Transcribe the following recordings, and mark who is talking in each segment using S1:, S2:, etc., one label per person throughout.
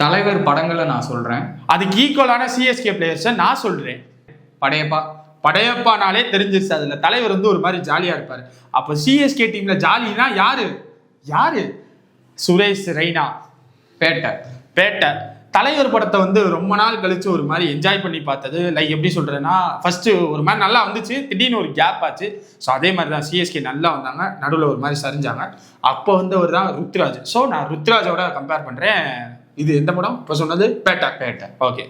S1: தலைவர் படங்களை நான் சொல்றேன்.
S2: அதுக்கு ஈக்குவலான சிஎஸ்கே பிளேயர்ஸை நான் சொல்றேன்.
S1: படையப்பா
S2: படையப்பானாலே தெரிஞ்சிருச்சு. அதுல தலைவர் வந்து ஒரு மாதிரி ஜாலியா இருப்பாரு. அப்ப சிஎஸ்கே டீம்ல ஜாலினா யாரு யாரு? சுரேஷ் ரெய்னா.
S1: பேட்டை
S2: பேட்டை தலைவர் படத்தை வந்து ரொம்ப நாள் கழிச்சு ஒரு மாதிரி என்ஜாய் பண்ணி பார்த்தது. லைக் எப்படி சொல்றேன்னா, ஃபர்ஸ்ட் ஒரு மாதிரி நல்லா வந்துச்சு, திடீர்னு ஒரு கேப் ஆச்சு. ஸோ அதே மாதிரி தான் சிஎஸ்கே நல்லா வந்தாங்க, நடுவில் ஒரு மாதிரி சரிஞ்சாங்க. அப்போ வந்து ஒரு தான் ருத்ராஜ். ஸோ நான் ருத்ராஜோட கம்பேர் பண்றேன். இது எந்த படம் இப்போ சொன்னது? பேட்டை. ஓகே.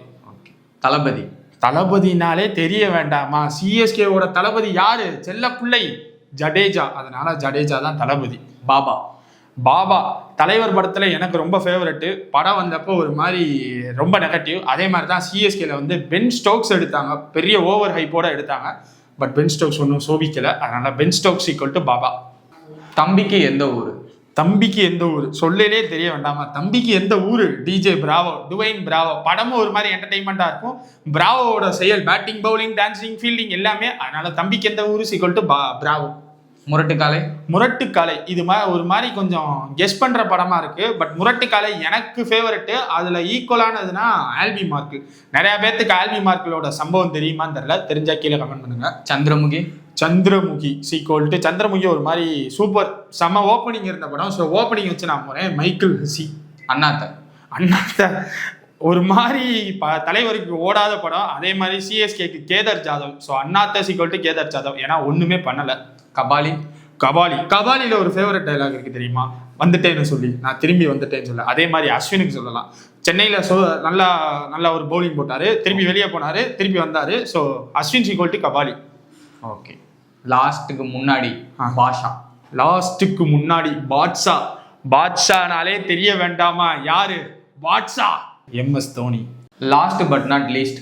S1: தளபதி.
S2: தளபதினாலே தெரிய வேண்டாமா? சிஎஸ்கேவோட தளபதி யாரு? செல்ல பிள்ளை ஜடேஜா. அதனால ஜடேஜா தான் தளபதி. பாபா தலைவர் படத்துல எனக்கு ரொம்ப ஃபேவரெட்டு. படம் வந்தப்போ ஒரு மாதிரி ரொம்ப நெகட்டிவ். அதே மாதிரி தான் சிஎஸ்கேல வந்து பென் ஸ்டோக்ஸ் எடுத்தாங்க, பெரிய ஓவர் ஹைப்போட எடுத்தாங்க. பட் பென் ஸ்டோக்ஸ் ஒன்றும் சோபிக்கல. அதனால Ben Stokes equal to Baba.
S1: தம்பிக்கு எந்த ஊரு?
S2: தம்பிக்கு எந்த ஊர் சொல்லலே தெரிய வேண்டாமா? தம்பிக்கு எந்த ஊரு? DJ Bravo, Dwayne Bravo. படமும் ஒரு மாதிரி என்டர்டைன்மெண்டா இருக்கும். பிராவோட செயல், பேட்டிங், பவுலிங், டான்சிங், ஃபீல்டிங் எல்லாமே. அதனால தம்பிக்கு எந்த ஊரு ஈக்குவல் டு பிராவோ. முரட்டுக்காலை இது ஒரு மாதிரி கொஞ்சம் கெஸ் பண்ற படமா இருக்கு. பட் முரட்டுக்காலை எனக்கு ஃபேவரெட்டு. அதுல ஈக்குவலானதுன்னா ஆல்பி மார்க். நிறைய பேர்த்துக்கு ஆல்பி மார்க்கலோட சம்பவம் தெரியுமான்னு தெரியல. தெரிஞ்சா கீழே கமெண்ட் பண்ணுங்க. சந்திரமுகி சீக்வல் டு சந்திரமுகி ஒரு மாதிரி சூப்பர் செம்ம ஓப்பனிங் இருந்த படம். ஸோ ஓப்பனிங் வச்சு நான் போறேன். Michael Hussey. அண்ணாத்த ஒரு மாதிரி தலைவருக்கு ஓடாத படம். அதே மாதிரி சிஎஸ்கேக்கு Kedar Jadhav. So Annaatthe sequel to Kedar Jadhav. ஏன்னா ஒண்ணுமே பண்ணல. கபாலியில ஒரு ஃபேவரட் டைலாக் இருக்கு தெரியுமா? வந்துட்டேன்னு சொல்லி நான் திரும்பி வந்துட்டேன்னு சொல்ல. அதே மாதிரி அஸ்வினுக்கு சொல்லலாம். சென்னையில நல்லா ஒரு பவுலிங் போட்டாரு, திரும்பி வெளியே போனாரு, திரும்பி வந்தாரு. So Ashwin sequel to Kabali.
S1: Okay. லாஸ்ட்டுக்கு
S2: முன்னாடி பாட்ஷானாலே தெரிய வேண்டாமா? யாரு Baasha? MS Dhoni.
S1: Last but not least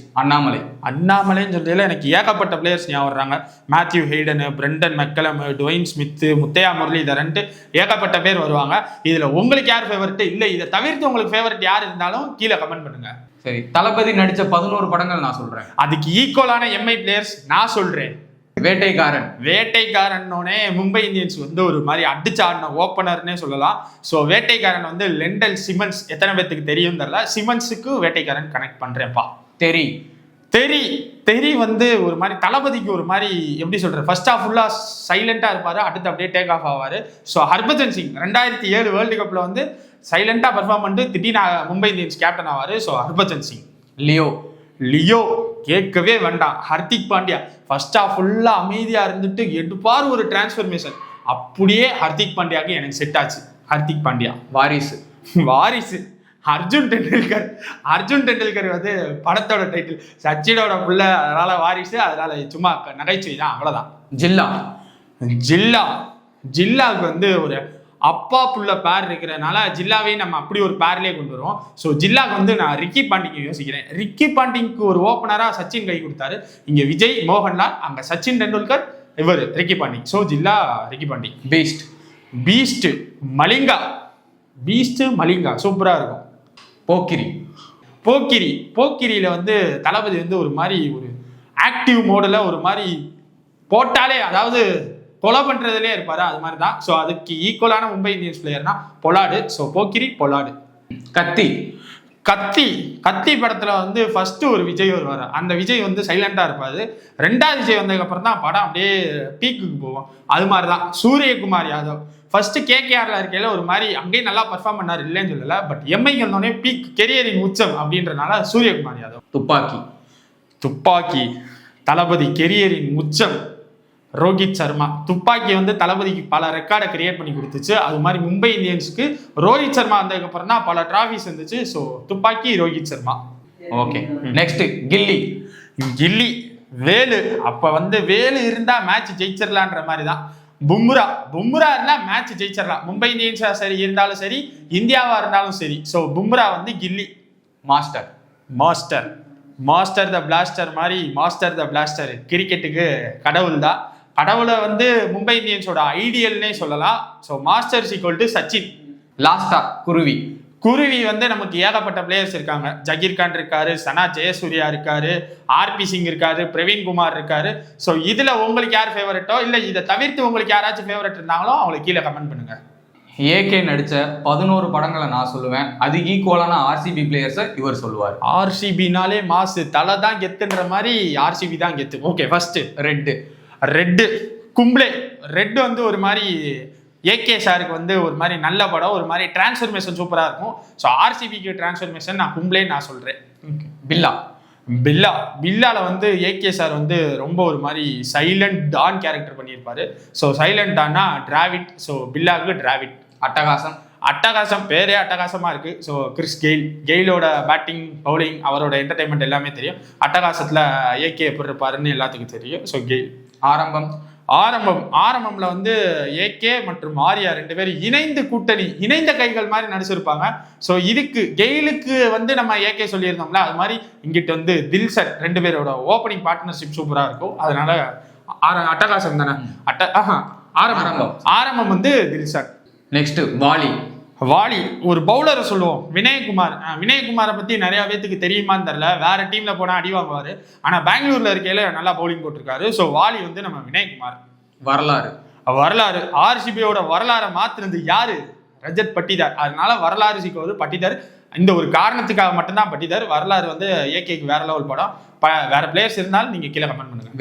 S2: அண்ணாமலைன்னு சொல்றதுல எனக்கு ஏகப்பட்ட பிளேயர்ஸ் ஞாபகம் வர்றாங்க. Matthew Hayden, Brendon McCullum, Dwayne Smith, Muttiah முரளிதரன்ட்டு ஏகப்பட்ட பேர் வருவாங்க. இதுல உங்களுக்கு யார் ஃபேவரட்? இல்ல இதை தவிர்த்து உங்களுக்கு ஃபேவரட் யார் இருந்தாலும் கீழே கமெண்ட் பண்ணுங்க.
S1: சரி, தளபதி நடிச்ச 11 படங்கள் நான் சொல்றேன்.
S2: அதுக்கு ஈக்குவலான எம்ஐ பிளேயர்ஸ் நான் சொல்றேன். வேட்டைக்காரனோனே மும்பை இந்தியன்ஸ் வந்து ஒரு மாதிரி அடிச்சு ஆடின ஓப்பனர்னே சொல்லலாம். ஸோ வேட்டைக்காரன் வந்து லெண்டல் சிமன்ஸ். எத்தனை பேத்துக்கு தெரியும் தெரியல. சிமன்ஸுக்கு வேட்டைக்காரன் கனெக்ட் பண்றேன்ப்பா. தெரி வந்து ஒரு மாதிரி தளபதிக்கு ஒரு மாதிரி எப்படி சொல்ற, ஃபர்ஸ்ட் ஆஃப் ஃபுல்லா சைலண்டா இருப்பாரு, அடுத்து அப்படியே டேக் ஆஃப் ஆவாரு. ஸோ ஹர்பஜன் சிங் 2007 வேர்ல்டு கப்ல வந்து சைலண்டா பெர்ஃபார்ம் பண்ணிட்டு திடீர்னு மும்பை இந்தியன்ஸ் கேப்டன் ஆவாரு. ஸோ ஹர்பஜன் சிங். லியோ கேட்கவே வேண்டாம். ஹர்திக் பாண்டியா ஃபர்ஸ்ட் ஆஃப் ஃபுல்லா அமைதியா இருந்துட்டு எடுப்பார் ஒரு டிரான்ஸ்ஃபர்மேஷன். அப்படியே ஹர்திக் பாண்டியாக்கு எனக்கு செட் ஆச்சு. ஹர்திக் பாண்டியா. வாரிசு அர்ஜுன் டெண்டுல்கர் வந்து படத்தோட டைட்டில், சச்சினோட புள்ள, அதனால வாரிசு. அதனால சும்மா நகைச்சுவை தான், அவ்வளவுதான். ஜில்லாவுக்கு வந்து ஒரு அப்பா புள்ள பேர் இருக்கிறதுனால ஜில்லாவையும் நம்ம அப்படி ஒரு பேர்லேயே கொண்டு வரோம். ஸோ ஜில்லாக்கு வந்து நான் ரிக்கி பாண்டிங் யோசிக்கிறேன். ரிக்கி பாண்டிங்க்கு ஒரு ஓப்பனராக சச்சின் கை கொடுத்தாரு. இங்கே விஜய், மோகன்லால், அங்கே சச்சின் டெண்டுல்கர், இவர் ரிக்கி பாண்டிங். ஸோ ஜில்லா ரிக்கி பாண்டிங். பீஸ்ட் மலிங்கா சூப்பராக இருக்கும். போக்கிரியில வந்து தளபதி வந்து ஒரு மாதிரி ஒரு ஆக்டிவ் மோடில் ஒரு மாதிரி போட்டாலே, அதாவது கொலை பண்றதுலேயே இருப்பாரு. அது மாதிரி தான். ஸோ அதுக்கு ஈக்குவலான மும்பை இந்தியன்ஸ் பிளேயர்னா பொலாடு. ஸோ போக்கிரி, பொலாடு. கத்தி படத்துல வந்து ஃபர்ஸ்ட் ஒரு விஜய் வருவாரு. அந்த விஜய் வந்து சைலண்டா இருப்பாரு. ரெண்டாவது விஜய் வந்ததுக்கு அப்புறம் தான் படம் அப்படியே பீக்குக்கு போவோம். அது மாதிரிதான் சூரியகுமார் யாதவ். ஃபர்ஸ்ட் கேகேஆர்ல இருக்கையில ஒரு மாதிரி அங்கேயும் நல்லா பர்ஃபார்ம் பண்ணாரு, இல்லைன்னு சொல்லல. பட் எம்ஐக்கு வந்தோடனே பீக், கெரியரின் உச்சம் அப்படின்றனால சூரியகுமார் யாதவ். துப்பாக்கி தளபதி கெரியரின் உச்சம் ரோஹித் சர்மா. துப்பாக்கி வந்து தளபதிக்கு பல ரெக்கார்டை கிரியேட் பண்ணி கொடுத்துச்சு. அது மாதிரி மும்பை இந்தியன்ஸுக்கு ரோஹித் சர்மா வந்ததுக்கு அப்புறம் தான் பல டிராஃபிஸ் இருந்துச்சு. ஸோ துப்பாக்கி, ரோஹித் சர்மா.
S1: ஓகே. நெக்ஸ்ட்
S2: கில்லி வேலு. அப்ப வந்து வேலு இருந்தா மேட்ச் ஜெயிச்சிடலான்ற மாதிரி தான். பும்ரா இருந்தா மேட்ச் ஜெயிச்சிடலாம். மும்பை இந்தியன்ஸா சரி இருந்தாலும் சரி, இந்தியாவா இருந்தாலும் சரி. ஸோ பும்ரா வந்து கில்லி. மாஸ்டர் த பிளாஸ்டர் மாதிரி மாஸ்டர் த பிளாஸ்டர் கிரிக்கெட்டுக்கு கடவுள் தான். கடவுளை வந்து மும்பை இந்தியன்ஸோட ஐடியல்னே சொல்லலாம். So master equal to Sachin.
S1: லாஸ்டா
S2: குருவி வந்து நமக்கு ஏகப்பட்ட பிளேயர்ஸ் இருக்காங்க. ஜகீர் கான் இருக்காரு, சனா ஜெயசூர்யா இருக்காரு, ஆர்பி சிங் இருக்காரு, பிரவீன் குமார் இருக்காரு. ஸோ இதுல உங்களுக்கு யார் ஃபேவரட்டோ, இல்லை இதை தவிர்த்து உங்களுக்கு யாராச்சும் ஃபேவரட் இருந்தாங்களோ அவங்களுக்கு கீழே கமெண்ட் பண்ணுங்க.
S1: ஏகே நடிச்ச 11 படங்களை நான் சொல்லுவேன். அது ஈக்குவலான ஆர்சிபி பிளேயர்ஸை இவர் சொல்லுவார்.
S2: ஆர்சிபினாலே மாசு, தலை தான் கெத்துன்ற மாதிரி ஆர்சிபி தான் கெத்து. Okay, first red Kumble. Red வந்து ஒரு மாதிரி ஏகே சாருக்கு வந்து ஒரு மாதிரி நல்ல படம், ஒரு மாதிரி டிரான்ஸ்ஃபர்மேஷன் சூப்பராக இருக்கும். ஸோ ஆர்சிபிக்கு டிரான்ஸ்ஃபர்மேஷன் நான் கும்ப்ளே நான் சொல்கிறேன். பில்லால வந்து ஏகே சார் வந்து ரொம்ப ஒரு மாதிரி சைலண்ட் டான் கேரக்டர் பண்ணியிருப்பாரு. ஸோ சைலண்ட் டான்னா டிராவிட். ஸோ பில்லாவுக்கு டிராவிட். அட்டகாசம் பேரே அட்டகாசமா இருக்கு. ஸோ கிறிஸ் கெயிலோட பேட்டிங் பவுலிங் அவரோட என்டர்டைன்மெண்ட் எல்லாமே தெரியும். அட்டகாசத்துல ஏகே எப்படி இருப்பாருன்னு எல்லாத்துக்கும் தெரியும். ஸோ கெயில். ஆரம்பம்ல வந்து ஏகே மற்றும் ஆர்யா 2 பேரும் இணைந்த கைகள் மாதிரி நடிச்சிருப்பாங்க. ஸோ இதுக்கு கெயிலுக்கு வந்து நம்ம ஏகே சொல்லியிருந்தோம்ல, அது மாதிரி இங்கிட்ட வந்து தில்சன் 2 பேரோட ஓப்பனிங் பார்ட்னர்ஷிப் சூப்பரா இருக்கும். அதனால அட்டகாசம் தானே. ஆரம்பம் வந்து தில்சன்.
S1: நெக்ஸ்ட் வாலி ஒரு பவுலரை சொல்லுவோம், வினயகுமாரை பத்தி நிறைய பேத்துக்கு தெரியுமான்னு தெரியல. வேற டீம்ல போனா அடி வாங்குவாரு, ஆனா பெங்களூர்ல இருக்கையில நல்லா பவுலிங் போட்டிருக்காரு. ஸோ வாலி வந்து நம்ம வினயகுமார். வரலாறு ஆர்சிபியோட வரலாறை மாத்தினது யாரு? ரஜத் பட்டிதார். அதனால வரலாறு சிக்கோது பட்டிதார். இந்த ஒரு காரணத்துக்காக மட்டும்தான் பட்டிதார். வரலாறு வந்து ஏகேக்கு வேற லெவல் படம். வேற பிளேயர்ஸ் இருந்தாலும் நீங்க கீழே கமெண்ட் பண்ணுங்க.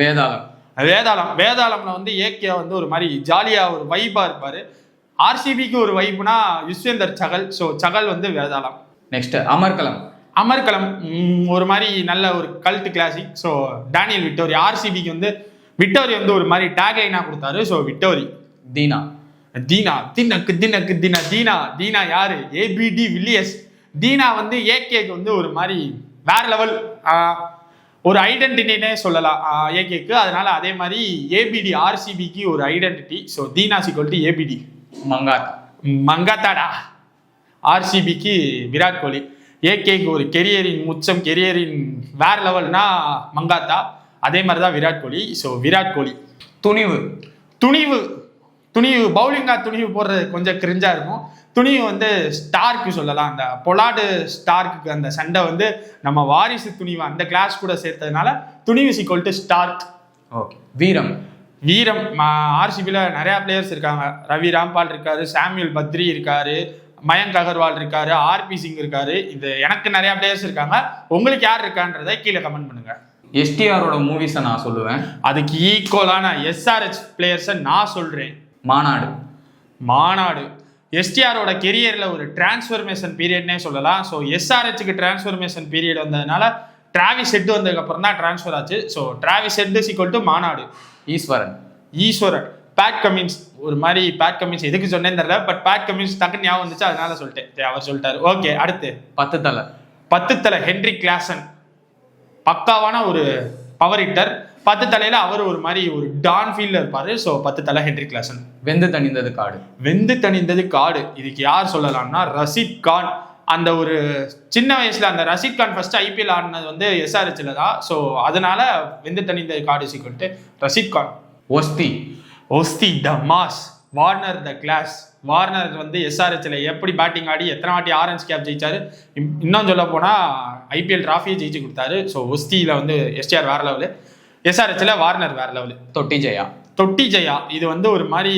S1: வேதாளம்ல வந்து ஏகே வந்து ஒரு மாதிரி ஜாலியா ஒரு வைபா இருப்பாரு. ஆர்சிபிக்கு ஒரு வைப்புனா யுஸ்வேந்தர் சகல். ஸோ சகல் வந்து வேதாளம். நெக்ஸ்ட்
S2: அமர்கலம் ஒரு மாதிரி நல்ல ஒரு cult classic. So Daniel Vettori. ஆர்சிபிக்கு வந்து விட்டோரி வந்து ஒரு மாதிரி டேக்லைனா கொடுத்தாரு. So Vettori. தீனா யாரு? APD Villiers. தீனா வந்து ஏகேக்கு வந்து ஒரு மாதிரி வேற லெவல் ஒரு ஐடென்டிட்டினே சொல்லலாம் ஏகேக்கு. அதனால அதே மாதிரி ஏபிடி ஆர்சிபிக்கு ஒரு identity. So Dheena sequel to ABD. மங்காத்தாடா. ஆர்சிபிக்கு விராட் கோலி. ஏகேக்கு ஒரு கெரியரின் உச்சம், கெரியரின் வேற லெவல்னா மங்காத்தா. அதே மாதிரிதான் விராட் கோலி. ஸோ விராட் கோலி. துணிவு பவுலிங்கா துணிவு போடுறது கொஞ்சம் கிரிஞ்சா இருக்கும். துணிவு வந்து ஸ்டார்க்கு சொல்லலாம். அந்த பொலாடு ஸ்டார்க்கு அந்த சண்டை வந்து நம்ம வாரிசு துணிவு அந்த கிளாஸ் கூட சேர்த்ததுனால துணிவு சிக்வல் டு ஸ்டார்க்.
S1: ஓகே.
S2: வீரம் ஆர்சிபியில் நிறையா பிளேயர்ஸ் இருக்காங்க. ரவி ராம்பால் இருக்காரு, சாமுவேல் பத்ரி இருக்காரு, மயங்க் அகர்வால் இருக்காரு, ஆர்பி சிங் இருக்காரு. இது எனக்கு நிறைய பிளேயர்ஸ் இருக்காங்க. உங்களுக்கு யார் இருக்கான்றதை கீழே கமெண்ட் பண்ணுங்க.
S1: எஸ்டிஆரோட மூவிஸை நான் சொல்லுவேன்.
S2: அதுக்கு ஈக்குவலான எஸ்ஆர்ஹெச் பிளேயர்ஸை நான் சொல்றேன். மாநாடு எஸ்டிஆரோட கெரியர்ல ஒரு டிரான்ஸ்ஃபர்மேஷன் பீரியட்னே சொல்லலாம். ஸோ எஸ்ஆர்ஹெச்சுக்கு டிரான்ஸ்ஃபர்மேஷன் பீரியட் வந்ததுனால டிராவிஸ் ஹெட் வந்ததுக்கு அப்புறம் தான் டிரான்ஸ்ஃபர் ஆச்சு. ஸோ டிராவிஸ் ஹெட் சிக்வல் டு மாநாடு. ஈஸ்வரன். பேட் கமின்ஸ் ஒரு மாதிரி பேட் கமின்ஸ் எதுக்கு சொன்னேன்னு தெரியல, பட் பேட் கமின்ஸ் டக்குன்னு ஞாபகம் வந்துச்சு, அதனால சொல்லிட்டேன். அவர் சொல்லிட்டாரு. ஓகே, அடுத்து 10 தலை ஹென்ரிக் கிளாசன். பக்காவான ஒரு பவர் ஹிட்டர். 10 தலையில அவர் ஒரு மாதிரி ஒரு டான் ஃபீல்ல இருப்பாரு. ஸோ 10 தலை ஹென்ரிக் கிளாசன்.
S1: வெந்து தணிந்தது காடு. இதுக்கு யார் சொல்லலாம்னா ரஷீத் கான். அந்த ஒரு சின்ன வயசுல அந்த ரஷீத் கான் ஃபர்ஸ்ட் ஐபிஎல் ஆடினது வந்து எஸ்ஆர்ஹெச்ல தான். ஸோ அதனால வெந்து தணிந்த காடு சிக்கிட்டு Rashid Khan. Osthe the mass. Warner the class. Warner வந்து எஸ்ஆர்ஹெச்ல எப்படி பேட்டிங் ஆடி எத்தனை வாட்டி ஆரஞ்ச் கேப் ஜெயிச்சாரு, இன்னும் சொல்ல போனா ஐபிஎல் டிராஃபியை ஜெயிச்சு கொடுத்தாரு. ஸோ ஒஸ்தியில வந்து எஸ்டிஆர் வேற லெவலு, எஸ்ஆர்ஹெச்ல வார்னர் வேற லெவலு. தொட்டி ஜெயா இது வந்து ஒரு மாதிரி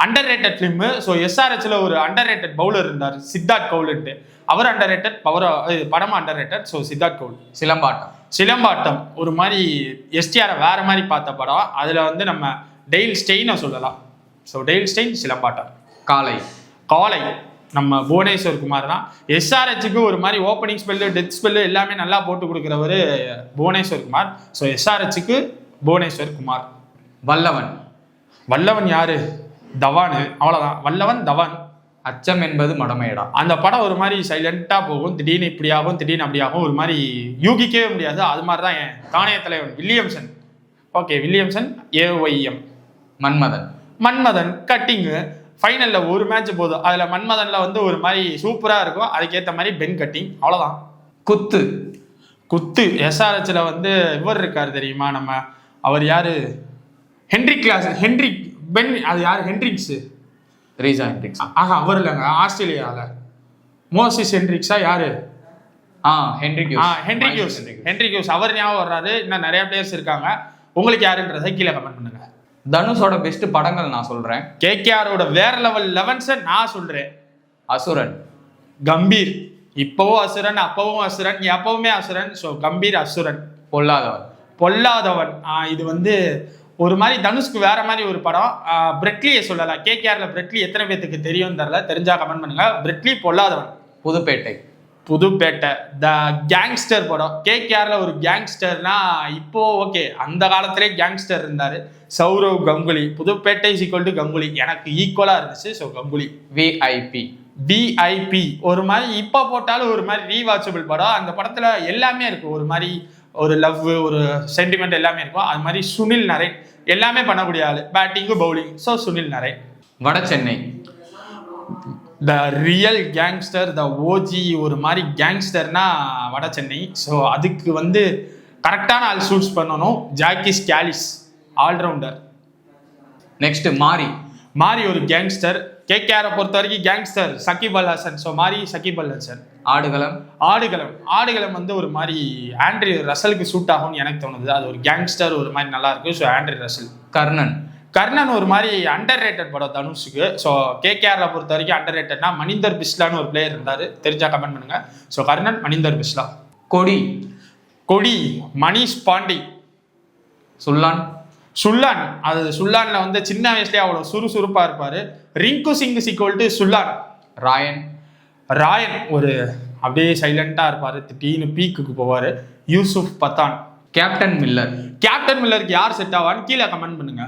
S1: அண்டர் ரேட்டட் ஃபிலிம். ஸோ எஸ்ஆர்ஹெச்ல ஒரு அண்டர் ரேட்டட் பவுலர் இருந்தார், சித்தார்த் கவுல்ன்ட்டு. அவர் அண்டர் ரேட்டட், படமும் அண்டர் ரேட்டட். ஸோ சித்தார்த் கவுல். சிலம்பாட்டம் ஒரு மாதிரி எஸ்டிஆரை வேற மாதிரி பார்த்த படம். அதுல வந்து நம்ம டெய்ல் ஸ்டெயினை சொல்லலாம். ஸோ டெய்ல் ஸ்டெயின், சிலம்பாட்டம். காலை நம்ம புவனேஸ்வர் குமார் தான். எஸ்ஆர்ஹெச்சுக்கு ஒரு மாதிரி ஓப்பனிங் ஸ்பெல்லு, டெத் ஸ்பெல்லு எல்லாமே நல்லா போட்டு கொடுக்குறவர் புவனேஸ்வர் குமார். ஸோ எஸ்ஆர்ஹெச்சுக்கு புவனேஸ்வர் குமார். வல்லவன் யாரு? தவானு. அவ்வளவுதான். வல்லவன் தவான். அச்சம் என்பது மடமையடா.
S2: அந்த படம் ஒரு மாதிரி சைலண்டா போகும். திடீர்னு இப்படி ஆகும், திடீர்னு அப்படி ஆகும். ஒரு மாதிரி யூகிக்கவே முடியாது. அது மாதிரிதான் என் தானிய தலைவன் Williamson. Okay, Williamson. AOIM. Manmadhan கட்டிங்கு. ஃபைனல்ல ஒரு மேட்ச் போதும். அதுல மன்மதன்ல வந்து ஒரு மாதிரி சூப்பரா இருக்கும். அதுக்கேற்ற மாதிரி பென் கட்டிங். அவ்வளவுதான். குத்து எஸ்ஆர்ஹெச்ல வந்து இவர் இருக்காரு தெரியுமா, நம்ம அவர் யாரு? Henrik Ben. அது யாரு? ஹென்ரிக்ஸ். அவர் இல்லைங்க, ஆஸ்திரேலியால மோசிஸ் ஹென்ரிக்ஸா யாரு? Henrik use. அவர் ஞாபகம் வர்றாரு. இன்னும் நிறைய பிளேயர்ஸ் இருக்காங்க. உங்களுக்கு யாருன்றதை கீழே கமெண்ட் பண்ணுங்க.
S3: தனுஷோட பெஸ்ட் படங்கள் நான் சொல்றேன்.
S1: கேகேஆரோட வேற லெவல் 11 நான் சொல்றேன்.
S3: அசுரன்,
S1: கம்பீர், இப்பவும் அசுரன், அப்பவும் அசுரன், எப்பவுமே அசுரன். ஸோ கம்பீர், அசுரன்.
S3: பொல்லாதவன்.
S1: பொல்லாதவன் இது வந்து ஒரு மாதிரி தனுஷ்க்கு வேற மாதிரி ஒரு படம். பிரெட்லியை சொல்லலாம். கேகேஆர்ல பிரெட்லி எத்தனை பேத்துக்கு தெரியும் தெரியல, தெரிஞ்சா கமெண்ட் பண்ணுங்க. Bradley, Pollathavan.
S3: Pudhupettai.
S1: Pudhupettai the gangster படம். கேகேஆர்ல ஒரு கேங்ஸ்டர்னா இப்போ ஓகே, அந்த காலத்திலே கேங்ஸ்டர் இருந்தாரு, சௌரவ் கங்குலி. புதுப்பேட்டை ஈக்குவல் டு கங்குலி, எனக்கு ஈக்குவலா இருந்துச்சு. ஸோ கங்குலி.
S3: விஐபி.
S1: விஐபி ஒரு மாதிரி இப்போ போட்டாலும் ஒரு மாதிரி ரீவாச்சபிள் படம். அந்த படத்துல எல்லாமே இருக்கு, ஒரு மாதிரி ஒரு லவ், ஒரு சென்டிமெண்ட் எல்லாமே இருக்கும். அது மாதிரி சுனில் நரேன் எல்லாமே பண்ணக்கூடிய ஆளு, batting bowling. So Sunil Narine.
S3: Vada Chennai.
S1: The real gangster, the OG ஒரு மாதிரி கேங்ஸ்டர்னா வட சென்னை. ஸோ அதுக்கு வந்து கரெக்டான ஆள் சூஸ் பண்ணணும். Jackie ஸ்காலிஸ், allrounder.
S3: நெக்ஸ்ட் மாரி.
S1: மாரி ஒரு கேங்ஸ்டர். கேகேஆரை பொறுத்த வரைக்கும் கேங்ஸ்டர் சகிப் அல் ஹசன். ஸோ மாரி சகிப் அல் ஹசன்.
S3: ஆடுகளம்.
S1: ஆடுகளம் வந்து ஒரு மாதிரி ஆண்ட்ரி ரசலுக்கு சூட் ஆகும்னு எனக்கு தோணுது. அது ஒரு கேங்ஸ்டர், ஒரு மாதிரி நல்லா இருக்கு. So Andre Russell. கர்ணன் ஒரு மாதிரி அண்டர் ரேட்டட் படம் தனுஷுக்கு. ஸோ கேகேஆரை பொறுத்த வரைக்கும் அண்டர் ரேட்டட்னா மணிந்தர் பிஸ்லான்னு ஒரு பிளேயர் இருந்தாரு, தெரிஞ்சா கமெண்ட் பண்ணுங்க. ஸோ கர்ணன், மணிந்தர் பிஸ்லா. கொடி மணிஷ் பாண்டி. சுல்லான் அது சுல்லான்ல வந்து சின்ன வயசுலயே அவ்வளவு சுறுசுறுப்பா இருப்பாரு. Rinku Singh equal to Sullan. ராயன் ஒரு அப்படியே சைலண்டா இருப்பாரு, திடீர்னு பீக்குக்கு போவாரு. யூசுப் பத்தான்.
S3: கேப்டன் மில்லருக்கு
S1: யார் செட் ஆவான்னு கீழே கமெண்ட் பண்ணுங்க.